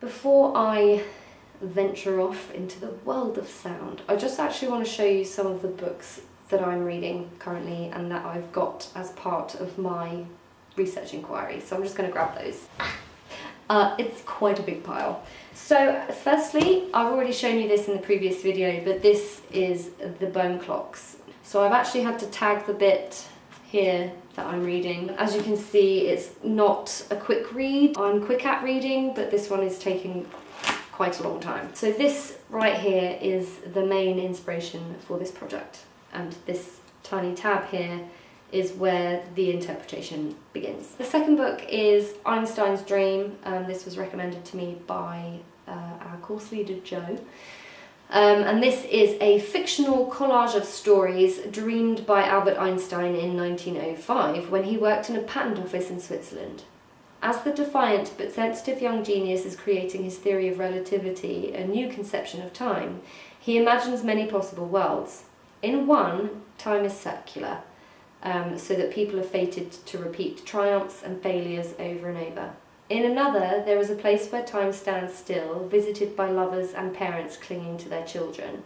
Before I venture off into the world of sound, I just actually want to show you some of the books that I'm reading currently and that I've got as part of my research inquiry. So I'm just going to grab those. It's quite a big pile. So firstly, I've already shown you this in the previous video, but this is the bone clocks. So I've actually had to tag the bit here that I'm reading. As you can see, it's not a quick read. I'm quick at reading, but this one is taking quite a long time. So this right here is the main inspiration for this project, and this tiny tab here is where the interpretation begins. The second book is Einstein's Dream. This was recommended to me by our course leader Joe. And this is a fictional collage of stories dreamed by Albert Einstein in 1905 when he worked in a patent office in Switzerland. As the defiant but sensitive young genius is creating his theory of relativity, a new conception of time, he imagines many possible worlds. In one, time is circular, so that people are fated to repeat triumphs and failures over and over. In another, there is a place where time stands still, visited by lovers and parents clinging to their children.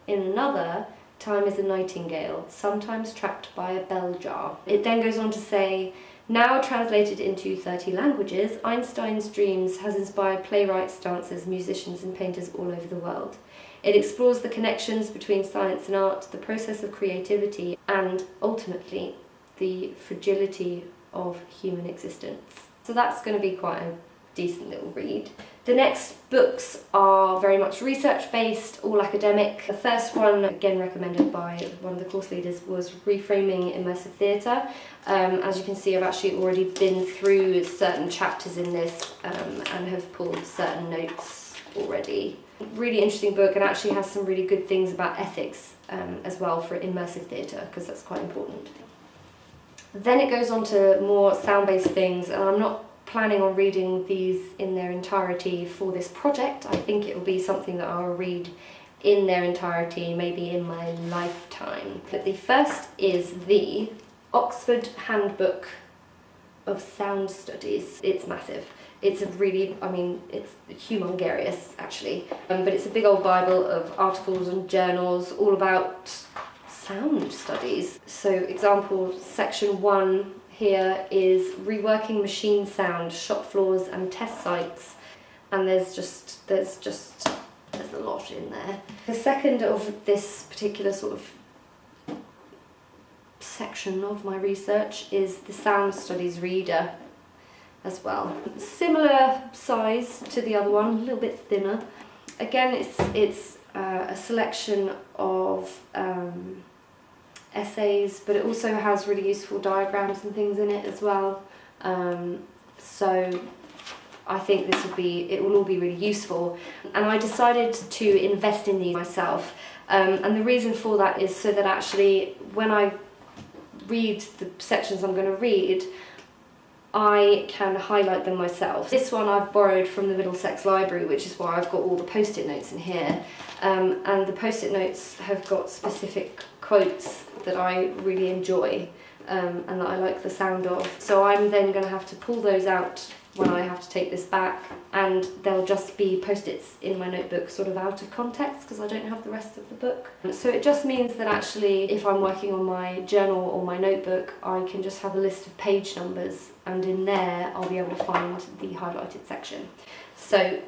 In another, time is a nightingale, sometimes trapped by a bell jar. It then goes on to say, now translated into 30 languages, Einstein's Dreams has inspired playwrights, dancers, musicians and painters all over the world. It explores the connections between science and art, the process of creativity, and ultimately the fragility of human existence. So that's going to be quite a decent little read. The next books are very much research-based, all academic. The first one, again recommended by one of the course leaders, was Reframing Immersive Theatre. As you can see, I've actually already been through certain chapters in this and have pulled certain notes already. Really interesting book, and actually has some really good things about ethics as well for immersive theatre, because that's quite important. Then it goes on to more sound-based things, and I'm not planning on reading these in their entirety for this project. I think it will be something that I'll read in their entirety maybe in my lifetime. But the first is the Oxford Handbook of Sound Studies. It's massive. It's a really, it's humongous actually, but it's a big old Bible of articles and journals all about sound studies. So example, section 1 here is reworking machine sound, shop floors and test sites, and there's a lot in there. The second of this particular sort of section of my research is the Sound Studies Reader as well. Similar size to the other one, a little bit thinner. Again, it's a selection of essays, but it also has really useful diagrams and things in it as well. So I think it will all be really useful. And I decided to invest in these myself. And the reason for that is so that actually when I read the sections I'm going to read, I can highlight them myself. This one I've borrowed from the Middlesex Library, which is why I've got all the post-it notes in here. And the post-it notes have got specific quotes that I really enjoy and that I like the sound of. So I'm then going to have to pull those out when I have to take this back, and they'll just be post-its in my notebook sort of out of context because I don't have the rest of the book. So it just means that actually if I'm working on my journal or my notebook, I can just have a list of page numbers, and in there I'll be able to find the highlighted section. So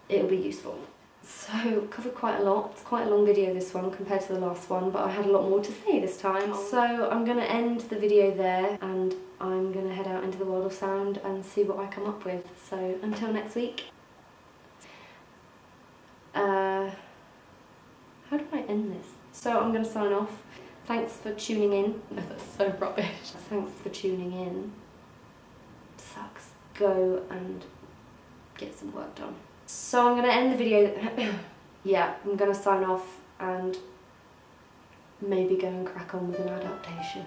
it'll be useful. So covered quite a lot. It's quite a long video, this one, compared to the last one, but I had a lot more to say this time. So I'm going to end the video there, and I'm going to head out into the world of sound and see what I come up with. So until next week. How do I end this? So I'm going to sign off. Thanks for tuning in. No, that's so rubbish. Thanks for tuning in. Sucks. Go and get some work done. So I'm going to end the video. Yeah, I'm going to sign off and maybe go and crack on with an adaptation.